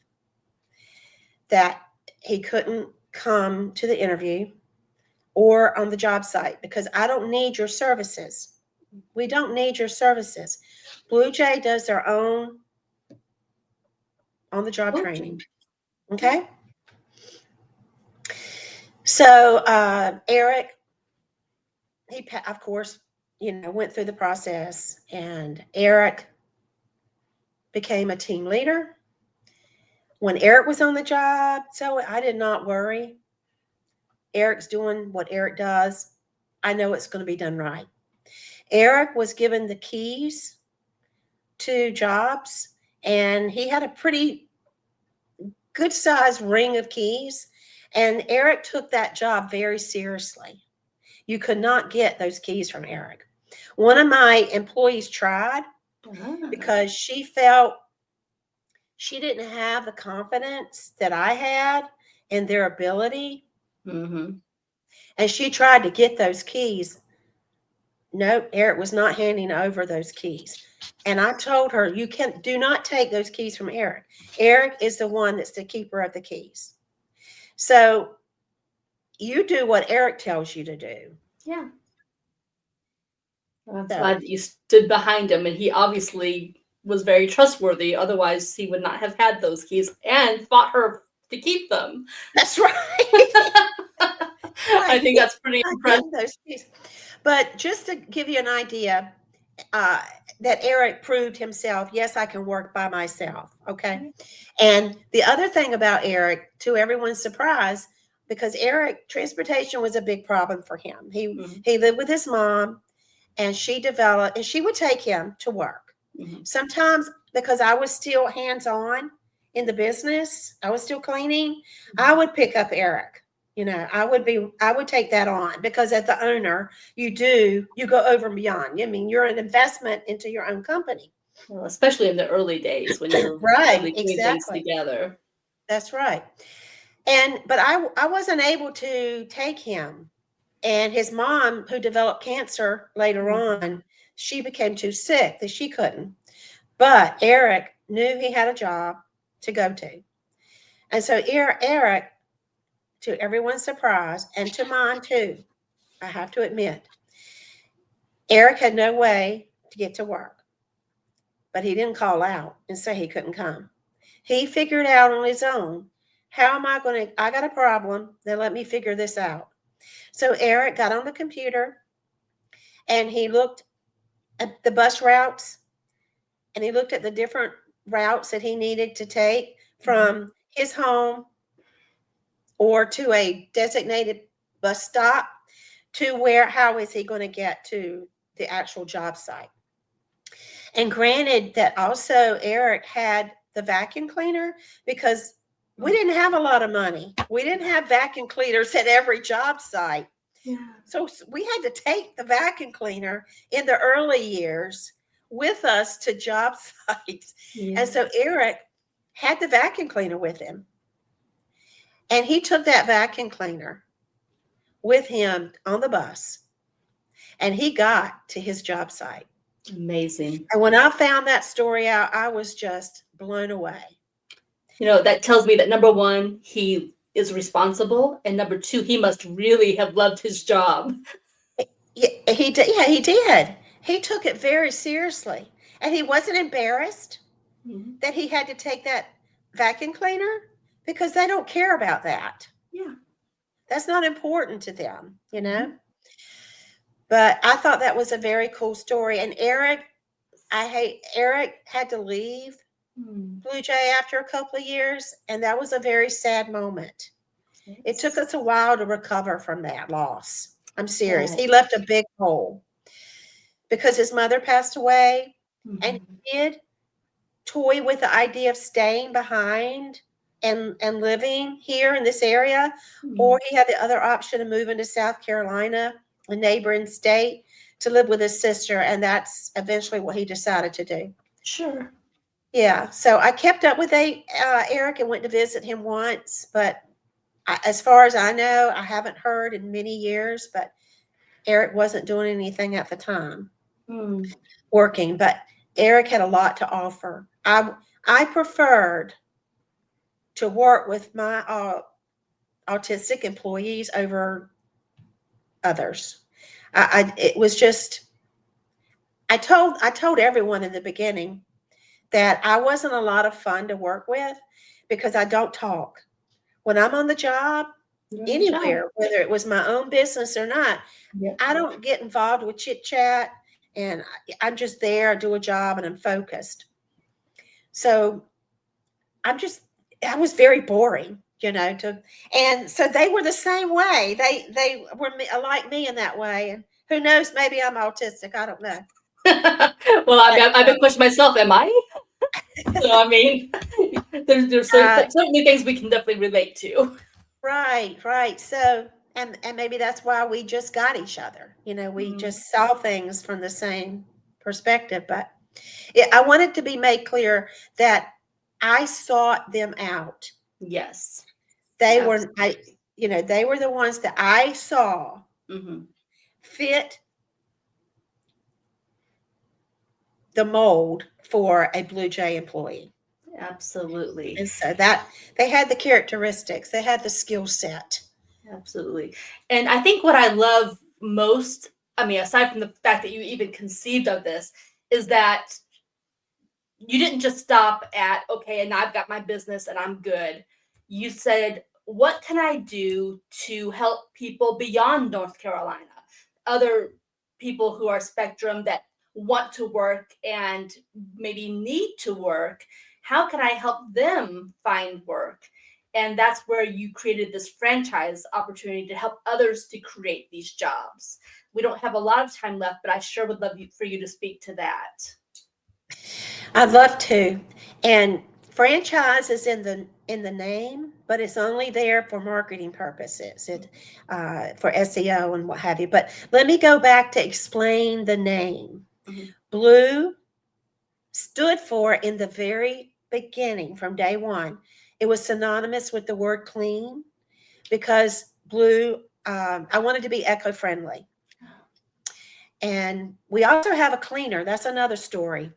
[SPEAKER 2] that he couldn't come to the interview or on the job site because I don't need your services. We don't need your services. Blue Jay does their own on the job training.
[SPEAKER 1] Coaching. Yeah.
[SPEAKER 2] Okay. So Eric, of course, went through the process, and Eric became a team leader. When Eric was on the job, so I did not worry. Eric's doing what Eric does. I know it's going to be done right. Eric was given the keys to jobs, and he had a pretty good sized ring of keys. And Eric took that job very seriously. You could not get those keys from Eric. One of my employees tried
[SPEAKER 1] Ah.
[SPEAKER 2] because she felt she didn't have the confidence that I had in their ability.
[SPEAKER 1] Mm-hmm.
[SPEAKER 2] And she tried to get those keys. No, Eric was not handing over those keys. And I told her, do not take those keys from Eric. Eric is the one that's the keeper of the keys. So you do what Eric tells you to do.
[SPEAKER 1] Yeah. I'm
[SPEAKER 2] So
[SPEAKER 1] glad that you stood behind him, and he obviously was very trustworthy. Otherwise, he would not have had those keys and fought her to keep them.
[SPEAKER 2] that's right.
[SPEAKER 1] I
[SPEAKER 2] Right.
[SPEAKER 1] think
[SPEAKER 2] He
[SPEAKER 1] that's pretty
[SPEAKER 2] not
[SPEAKER 1] impressive.
[SPEAKER 2] getting those keys. But just to give you an idea, uh, that Eric proved himself, yes, I can work by myself. Okay. And the other thing about Eric, to everyone's surprise, because Eric, transportation was a big problem for him. He
[SPEAKER 1] Mhm,
[SPEAKER 2] he lived with his mom, and she would take him to work.
[SPEAKER 1] mhm,
[SPEAKER 2] Sometimes because I was still hands on in the business, I was still cleaning, I
[SPEAKER 1] mhm.
[SPEAKER 2] would pick up Eric. I would take that on because as the owner, you go over and beyond. I mean, you're an investment into your own company.
[SPEAKER 1] Well, especially in the early days when you're
[SPEAKER 2] Right,
[SPEAKER 1] really putting things
[SPEAKER 2] exactly.
[SPEAKER 1] together.
[SPEAKER 2] That's right. But I wasn't able to take him. And his mom, who developed cancer later
[SPEAKER 1] Mhm.
[SPEAKER 2] on, she became too sick that she couldn't. But Eric knew he had a job to go to. And so Eric, to everyone's surprise, and to mine too, I have to admit, Eric had no way to get to work, but he didn't call out and say he couldn't come. He figured out on his own, how am I going to, I got a problem, then let me figure this out. So Eric got on the computer and he looked at the bus routes and he looked at the different routes that he needed to take
[SPEAKER 1] Mhm.
[SPEAKER 2] from his home or to a designated bus stop to where, how is he going to get to the actual job site. And granted that also Eric had the vacuum cleaner because we
[SPEAKER 1] Mm.
[SPEAKER 2] didn't have a lot of money. We didn't have vacuum cleaners at every job site.
[SPEAKER 1] Yeah.
[SPEAKER 2] So we had to take the vacuum cleaner in the early years with us to job sites. And so
[SPEAKER 1] Yes.
[SPEAKER 2] Eric had the vacuum cleaner with him. And he took that vacuum cleaner with him on the bus and he got to his job site.
[SPEAKER 1] Amazing.
[SPEAKER 2] And when I found that story out, I was just blown away.
[SPEAKER 1] That tells me that number one, he is responsible, and number two, he must really have loved his job.
[SPEAKER 2] Yeah, he did. Yeah, he did. He took it very seriously, and he wasn't embarrassed
[SPEAKER 1] Mhm.
[SPEAKER 2] that he had to take that vacuum cleaner because they don't care about that.
[SPEAKER 1] Yeah.
[SPEAKER 2] That's not important to them, you know.
[SPEAKER 1] Mhm.
[SPEAKER 2] But I thought that was a very cool story. And Eric had to leave
[SPEAKER 1] Mm.
[SPEAKER 2] Blue Jay after a couple of years, and that was a very sad moment. It took
[SPEAKER 1] Yes.
[SPEAKER 2] us a while to recover from that loss. I'm serious.
[SPEAKER 1] Right.
[SPEAKER 2] He left a big hole because his mother passed away, and
[SPEAKER 1] Mhm.
[SPEAKER 2] he did toy with the idea of staying behind and living here in this area, or
[SPEAKER 1] Mm.
[SPEAKER 2] he had the other option of moving to South Carolina, a neighboring state, to live with his sister, and that's eventually what he decided to do.
[SPEAKER 1] Sure.
[SPEAKER 2] Yeah, so I kept up with Eric and went to visit him once, but as far as I know, I haven't heard in many years. But Eric wasn't doing anything at the time,
[SPEAKER 1] Mm.
[SPEAKER 2] working. But Eric had a lot to offer. I preferred to work with my autistic employees over others. It was just I told everyone in the beginning that I wasn't a lot of fun to work with because I don't talk. When I'm on the job,
[SPEAKER 1] You're on the job.
[SPEAKER 2] anywhere, whether it was my own business or not,
[SPEAKER 1] Yep.
[SPEAKER 2] I don't get involved with chit chat and I'm just there, I do a job and I'm focused. So I'm just, I was very boring, and so they were the same way. They were like me in that way. And who knows, maybe I'm autistic. I don't know.
[SPEAKER 1] Well,
[SPEAKER 2] But
[SPEAKER 1] I've been questioning myself. Am I? So I mean, there's
[SPEAKER 2] uh,
[SPEAKER 1] certainly things we can definitely relate to.
[SPEAKER 2] right, right. So, and maybe that's why we just got each other. We
[SPEAKER 1] Mm.
[SPEAKER 2] just saw things from the same perspective. But I wanted to be made clear that I sought them out.
[SPEAKER 1] Yes.
[SPEAKER 2] They were I,
[SPEAKER 1] Absolutely.
[SPEAKER 2] they were the ones that I saw
[SPEAKER 1] Hmm.
[SPEAKER 2] fit the mold for a Blue Jay employee.
[SPEAKER 1] Absolutely.
[SPEAKER 2] And so that they had the characteristics, they had the skill set.
[SPEAKER 1] Absolutely. And I think what I love most, I mean, aside from the fact that you even conceived of this, is that you didn't just stop at, okay, and now I've got my business and I'm good. You said, what can I do to help people beyond North Carolina? Other people who are spectrum that want to work and maybe need to work. How can I help them find work? And that's where you created this franchise opportunity to help others to create these jobs. We don't have a lot of time left, but I sure would love for you to speak to that.
[SPEAKER 2] I'd love to. And franchise is in the name, but it's only there for marketing purposes, for SEO and what have you. But let me go back to explain the name. Blue stood for, in the very beginning, from day one, it was synonymous with the word clean, because blue, I wanted to be eco-friendly. And we also have a cleaner. That's another story.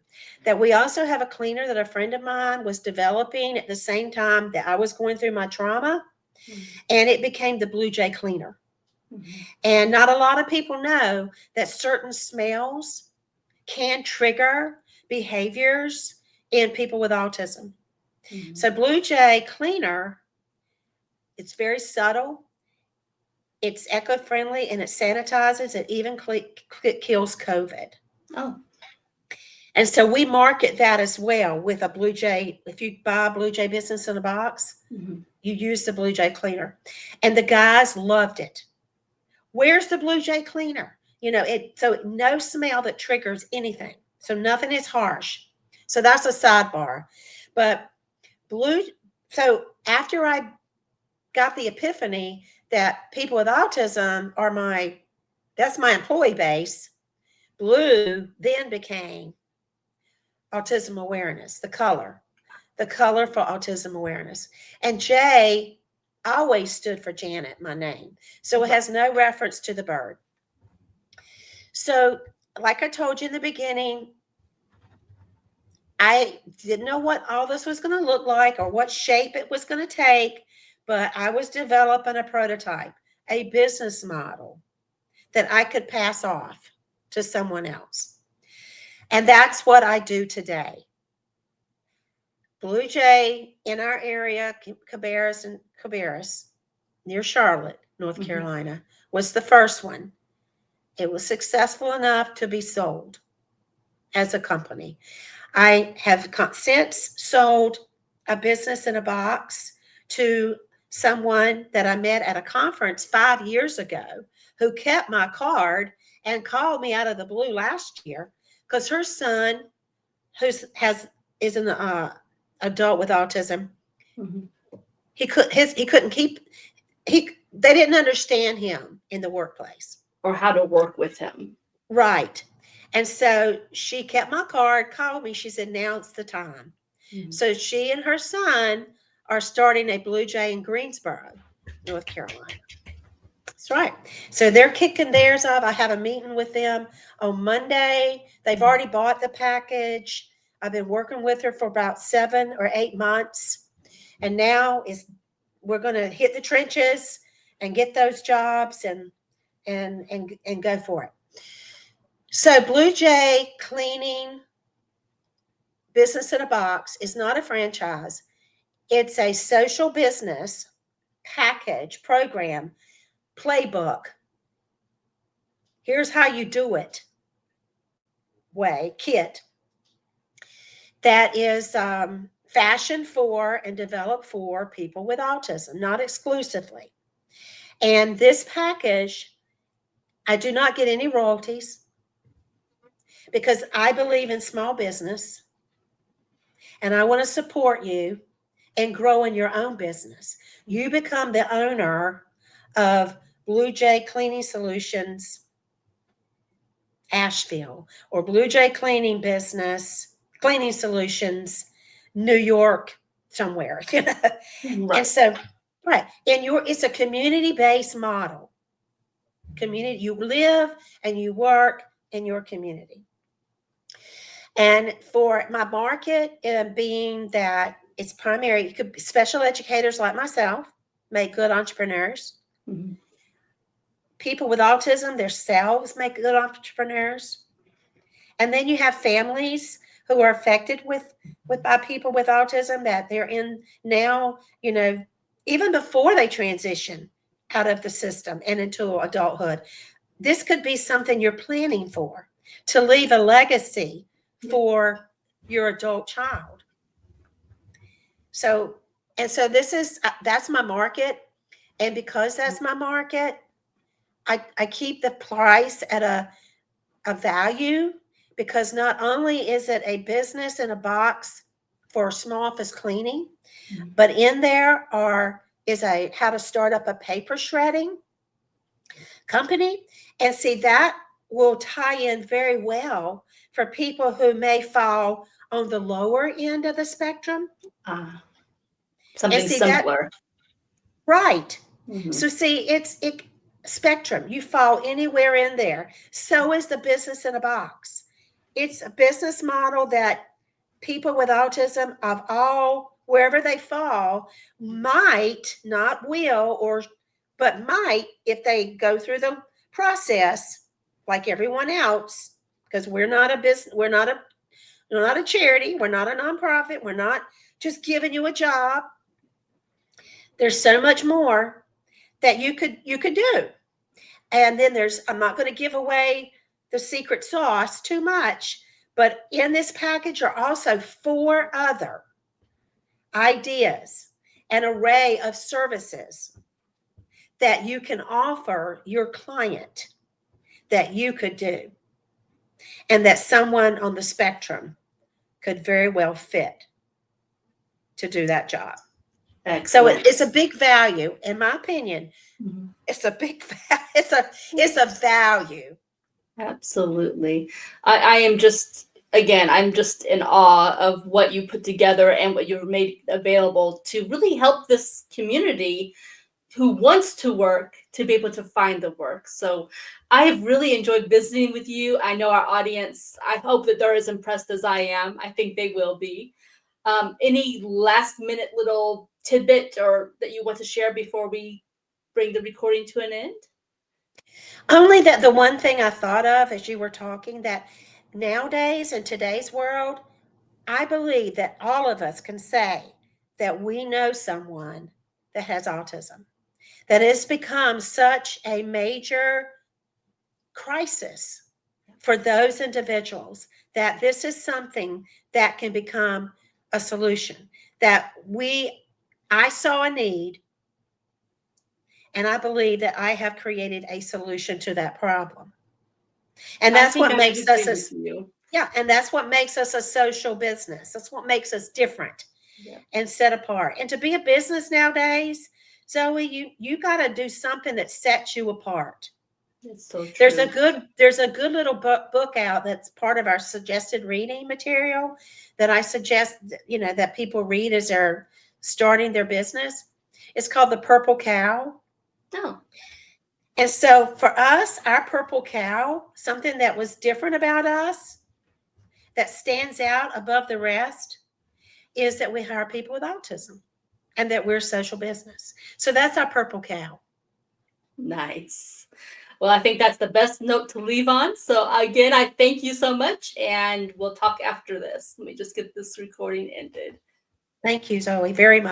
[SPEAKER 2] That we also have a cleaner that a friend of mine was developing at the same time that I was going through my trauma, and it became the Blue Jay cleaner. And not a lot of people know that certain smells can trigger behaviors in people with autism. So Blue Jay cleaner, it's very subtle, it's eco-friendly, and it sanitizes. It even kills COVID.
[SPEAKER 1] Oh.
[SPEAKER 2] And so we market that as well with a Blue Jay. If you buy a Blue Jay business in a box, you use the Blue Jay cleaner. And the guys loved it. Where's the Blue Jay cleaner? So no smell that triggers anything. So nothing is harsh. So that's a sidebar. But so after I got the epiphany that people with autism that's my employee base, blue then became autism awareness, the color for autism awareness. And Jay always stood for Janet, my name. So it has no reference to the bird. So, like I told you in the beginning, I didn't know what all this was going to look like or what shape it was going to take, but I was developing a prototype, a business model that I could pass off to someone else. And that's what I do today. Blue Jay in our area, Cabarrus, near Charlotte, North Carolina, was the first one. It was successful enough to be sold as a company. I have since sold a business in a box to someone that I met at a conference 5 years ago, who kept my card and called me out of the blue last year because her son, is an adult with autism, they didn't understand him in the workplace
[SPEAKER 1] or how to work with him.
[SPEAKER 2] Right. And so she kept my card, called me. She said, now it's the time. So she and her son are starting a Blue Jay in Greensboro, North Carolina. That's right. So they're kicking theirs off. I have a meeting with them on Monday. They've already bought the package. I've been working with her for about 7 or 8 months. And now we're going to hit the trenches and get those jobs and go for it. So Blue Jay Cleaning Business in a Box is not a franchise. It's a social business package, program, playbook. Here's how you do it kit that is fashioned for and developed for people with autism, not exclusively. And this package, I do not get any royalties because I believe in small business and I want to support you and grow in your own business. You become the owner of Blue Jay Cleaning Solutions Asheville or Blue Jay Cleaning Solutions New York, somewhere.
[SPEAKER 1] Right.
[SPEAKER 2] And so, right, it's a community-based model. You live and you work in your community. And for my market, being that it's primary, it could be special educators like myself, make good entrepreneurs. People with autism themselves make good entrepreneurs. And then you have families who are affected by people with autism that they're in now, even before they transition out of the system and into adulthood. This could be something you're planning for, to leave a legacy for your adult child. So that's my market. And because that's my market, I keep the price at a value, because not only is it a business in a box for small office cleaning, but in there are is a how to start up a paper shredding company. And see, that will tie in very well for people who may fall on the lower end of the spectrum.
[SPEAKER 1] Ah,
[SPEAKER 2] And
[SPEAKER 1] something
[SPEAKER 2] see that
[SPEAKER 1] simpler.
[SPEAKER 2] right.
[SPEAKER 1] Mhm.
[SPEAKER 2] So see, it's spectrum. You fall anywhere in there. So is the business in a box. It's a business model that people with autism of all wherever they fall might, not will, or but might, if they go through the process like everyone else, because we're not a business, we're not a charity, we're not a nonprofit, we're not just giving you a job. There's so much more that you could do. And then there's, I'm not going to give away the secret sauce too much, but in this package are also 4 other ideas, an array of services that you can offer your client that you could do and that someone on the spectrum could very well fit to do that job. So
[SPEAKER 1] Excellent.
[SPEAKER 2] it's a big value, in my opinion.
[SPEAKER 1] Mhm.
[SPEAKER 2] It's a big, it's a value.
[SPEAKER 1] Absolutely. I am just, again, I'm just in awe of what you put together and what you've made available to really help this community who wants to work to be able to find the work. So I have really enjoyed visiting with you. I know our audience, I hope that they're as impressed as I am. I think they will be. Any last minute little tidbit or that you want to share before we bring the recording to an end?
[SPEAKER 2] Only that the one thing I thought of as you were talking, that nowadays in today's world, I believe that all of us can say that we know someone that has autism, that it's become such a major crisis for those individuals that this is something that can become a solution. That I saw a need, and I believe that I have created a solution to that problem. And
[SPEAKER 1] I
[SPEAKER 2] that's
[SPEAKER 1] think
[SPEAKER 2] what
[SPEAKER 1] I would
[SPEAKER 2] makes us
[SPEAKER 1] agree
[SPEAKER 2] a,
[SPEAKER 1] with you.
[SPEAKER 2] yeah, and that's what makes us a social business. That's what makes us different
[SPEAKER 1] Yeah,
[SPEAKER 2] and set apart. And to be a business nowadays, Zoe, you got to do something that sets you apart.
[SPEAKER 1] it's so
[SPEAKER 2] There's a
[SPEAKER 1] true.
[SPEAKER 2] good there's a good little book out that's part of our suggested reading material that I suggest, that people read as they're starting their business. It's called The Purple Cow.
[SPEAKER 1] No,
[SPEAKER 2] And so for us, our purple cow, something that was different about us, that stands out above the rest, is that we hire people with autism and that we're social business. So that's our purple cow.
[SPEAKER 1] nice. Well, I think that's the best note to leave on. So, again, I thank you so much, and we'll talk after this. Let me just get this recording ended.
[SPEAKER 2] Thank you, Zoe, very much.